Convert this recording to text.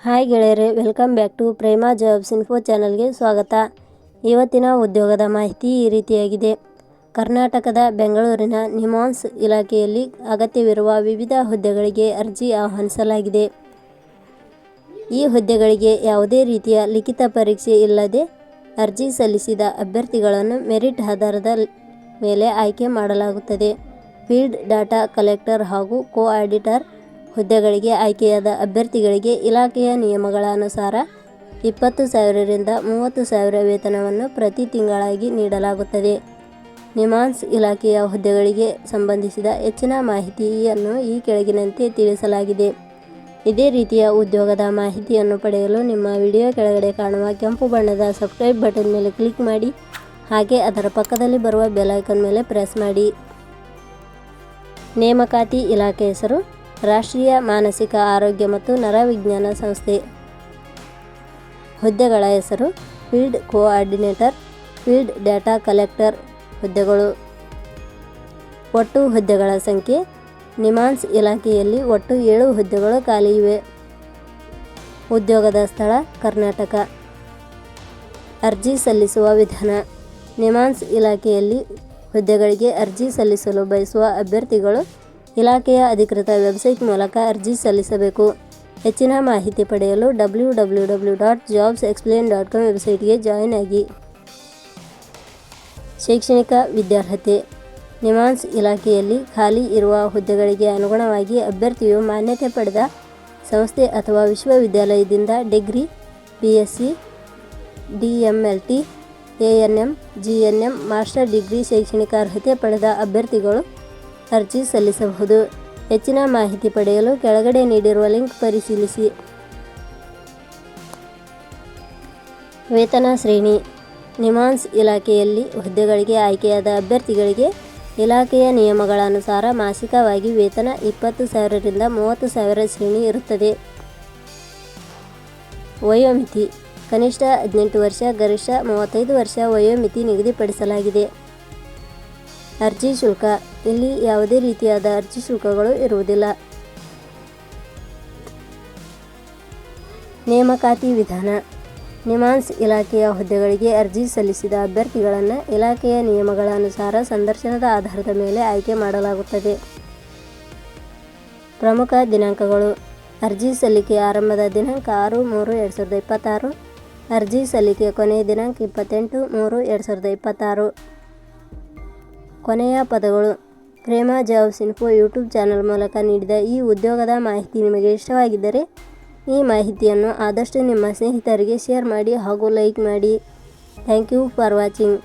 Hi ಗೆಳೆಯರೆ, welcome back to Prema jobs info ಚಾನಲ್ಗೆ ಸ್ವಾಗತ. ಇವತ್ತಿನ ಉದ್ಯೋಗದ ಮಾಹಿತಿ ಈ ರೀತಿಯಾಗಿದೆ. ಕರ್ನಾಟಕದ ಬೆಂಗಳೂರಿನ ನಿಮ್ಹಾನ್ಸ್ ಇಲಾಖೆಯಲ್ಲಿ ಅಗತ್ಯವಿರುವ ವಿವಿಧ ಹುದ್ದೆಗಳಿಗೆ ಅರ್ಜಿ ಆಹ್ವಾನಿಸಲಾಗಿದೆ. ಈ ಹುದ್ದೆಗಳಿಗೆ ಯಾವುದೇ ರೀತಿಯ ಲಿಖಿತ ಪರೀಕ್ಷೆ ಇಲ್ಲದೆ ಅರ್ಜಿ ಸಲ್ಲಿಸಿದ ಅಭ್ಯರ್ಥಿಗಳನ್ನು ಮೆರಿಟ್ ಆಧಾರದ ಮೇಲೆ ಆಯ್ಕೆ ಮಾಡಲಾಗುತ್ತದೆ. ಫೀಲ್ಡ್ ಡಾಟಾ ಕಲೆಕ್ಟರ್ ಹಾಗೂ ಕೋ-ಆಡಿಟರ್ ಹುದ್ದೆಗಳಿಗೆ ಆಯ್ಕೆಯಾದ ಅಭ್ಯರ್ಥಿಗಳಿಗೆ ಇಲಾಖೆಯ ನಿಯಮಗಳ ಅನುಸಾರ 20,000 ರಿಂದ 30,000 ವೇತನವನ್ನು ಪ್ರತಿ ತಿಂಗಳಾಗಿ ನೀಡಲಾಗುತ್ತದೆ. ನಿಮ್ಹಾನ್ಸ್ ಇಲಾಖೆಯ ಹುದ್ದೆಗಳಿಗೆ ಸಂಬಂಧಿಸಿದ ಹೆಚ್ಚಿನ ಮಾಹಿತಿಯನ್ನು ಈ ಕೆಳಗಿನಂತೆ ತಿಳಿಸಲಾಗಿದೆ. ಇದೇ ರೀತಿಯ ಉದ್ಯೋಗದ ಮಾಹಿತಿಯನ್ನು ಪಡೆಯಲು ನಿಮ್ಮ ವಿಡಿಯೋ ಕೆಳಗಡೆ ಕಾಣುವ ಕೆಂಪು ಬಣ್ಣದ ಸಬ್ಸ್ಕ್ರೈಬ್ ಬಟನ್ ಮೇಲೆ ಕ್ಲಿಕ್ ಮಾಡಿ, ಹಾಗೆ ಅದರ ಪಕ್ಕದಲ್ಲಿ ಬರುವ ಬೆಲ್ ಐಕಾನ್ ಮೇಲೆ ಪ್ರೆಸ್ ಮಾಡಿ. ನೇಮಕಾತಿ ಇಲಾಖೆ ಹೆಸರು ರಾಷ್ಟ್ರೀಯ ಮಾನಸಿಕ ಆರೋಗ್ಯ ಮತ್ತು ನರವಿಜ್ಞಾನ ಸಂಸ್ಥೆ. ಹುದ್ದೆಗಳ ಹೆಸರು ಫೀಲ್ಡ್ ಕೋ-ಆರ್ಡಿನೇಟರ್, ಫೀಲ್ಡ್ ಡಾಟಾ ಕಲೆಕ್ಟರ್ ಹುದ್ದೆಗಳು. ಒಟ್ಟು ಹುದ್ದೆಗಳ ಸಂಖ್ಯೆ. ನಿಮ್ಹಾನ್ಸ್ ಇಲಾಖೆಯಲ್ಲಿ ಒಟ್ಟು 7 ಹುದ್ದೆಗಳು ಖಾಲಿ ಇವೆ. ಉದ್ಯೋಗದ ಸ್ಥಳ ಕರ್ನಾಟಕ. ಅರ್ಜಿ ಸಲ್ಲಿಸುವ ವಿಧಾನ. ನಿಮ್ಹಾನ್ಸ್ ಇಲಾಖೆಯಲ್ಲಿ ಹುದ್ದೆಗಳಿಗೆ ಅರ್ಜಿ ಸಲ್ಲಿಸಲು ಬಯಸುವ ಅಭ್ಯರ್ಥಿಗಳು ಇಲಾಖೆಯ ಅಧಿಕೃತ ವೆಬ್ಸೈಟ್ ಮೂಲಕ ಅರ್ಜಿ ಸಲ್ಲಿಸಬೇಕು. ಹೆಚ್ಚಿನ ಮಾಹಿತಿ ಪಡೆಯಲು www.jobsexplain.com ವೆಬ್ಸೈಟ್ಗೆ ಜಾಯಿನ್ ಆಗಿ. ಶೈಕ್ಷಣಿಕ ವಿದ್ಯಾರ್ಹತೆ. ನಿಮ್ಹಾನ್ಸ್ ಇಲಾಖೆಯಲ್ಲಿ ಖಾಲಿ ಇರುವ ಹುದ್ದೆಗಳಿಗೆ ಅನುಗುಣವಾಗಿ ಅಭ್ಯರ್ಥಿಯು ಮಾನ್ಯತೆ ಪಡೆದ ಸಂಸ್ಥೆ ಅಥವಾ ವಿಶ್ವವಿದ್ಯಾಲಯದಿಂದ degree, BSc, DMLT, ANM, GNM, master degree ಶೈಕ್ಷಣಿಕ ಅರ್ಹತೆ ಪಡೆದ ಅಭ್ಯರ್ಥಿಗಳು ಅರ್ಜಿ ಸಲ್ಲಿಸಬಹುದು. ಹೆಚ್ಚಿನ ಮಾಹಿತಿ ಪಡೆಯಲು ಕೆಳಗಡೆ ನೀಡಿರುವ ಲಿಂಕ್ ಪರಿಶೀಲಿಸಿ. ವೇತನ ಶ್ರೇಣಿ. ನಿಮ್ಹಾನ್ಸ್ ಇಲಾಖೆಯಲ್ಲಿ ಹುದ್ದೆಗಳಿಗೆ ಆಯ್ಕೆಯಾದ ಅಭ್ಯರ್ಥಿಗಳಿಗೆ ಇಲಾಖೆಯ ನಿಯಮಗಳ ಅನುಸಾರ ಮಾಸಿಕವಾಗಿ ವೇತನ 20,000 ರಿಂದ 30,000 ಶ್ರೇಣಿ ಇರುತ್ತದೆ. ವಯೋಮಿತಿ. ಕನಿಷ್ಠ 18 ವರ್ಷ, ಗರಿಷ್ಠ 35 ವರ್ಷ ವಯೋಮಿತಿ ನಿಗದಿಪಡಿಸಲಾಗಿದೆ. ಅರ್ಜಿ ಶುಲ್ಕ. ಇಲ್ಲಿ ಯಾವುದೇ ರೀತಿಯಾದ ಅರ್ಜಿ ಶುಲ್ಕಗಳು ಇರುವುದಿಲ್ಲ. ನೇಮಕಾತಿ ವಿಧಾನ. ನಿಮ್ಹಾನ್ಸ್ ಇಲಾಖೆಯ ಹುದ್ದೆಗಳಿಗೆ ಅರ್ಜಿ ಸಲ್ಲಿಸಿದ ಅಭ್ಯರ್ಥಿಗಳನ್ನು ಇಲಾಖೆಯ ನಿಯಮಗಳ ಅನುಸಾರ ಸಂದರ್ಶನದ ಆಧಾರದ ಮೇಲೆ ಆಯ್ಕೆ ಮಾಡಲಾಗುತ್ತದೆ. ಪ್ರಮುಖ ದಿನಾಂಕಗಳು. ಅರ್ಜಿ ಸಲ್ಲಿಕೆ ಆರಂಭದ ದಿನಾಂಕ 6/3/2026. ಅರ್ಜಿ ಸಲ್ಲಿಕೆ ಕೊನೆಯ ದಿನಾಂಕ 28/3/2026. ಕೊನೆಯ ಪದಗಳು. Prema jobs info YouTube channel ಮೂಲಕ ನೀಡಿದ ಈ ಉದ್ಯೋಗದ ಮಾಹಿತಿ ನಿಮಗೆ ಇಷ್ಟವಾಗಿದ್ದರೆ ಈ ಮಾಹಿತಿಯನ್ನು ಆದಷ್ಟು ನಿಮ್ಮ ಸ್ನೇಹಿತರಿಗೆ ಶೇರ್ ಮಾಡಿ ಹಾಗೂ ಲೈಕ್ ಮಾಡಿ. Thank you for watching.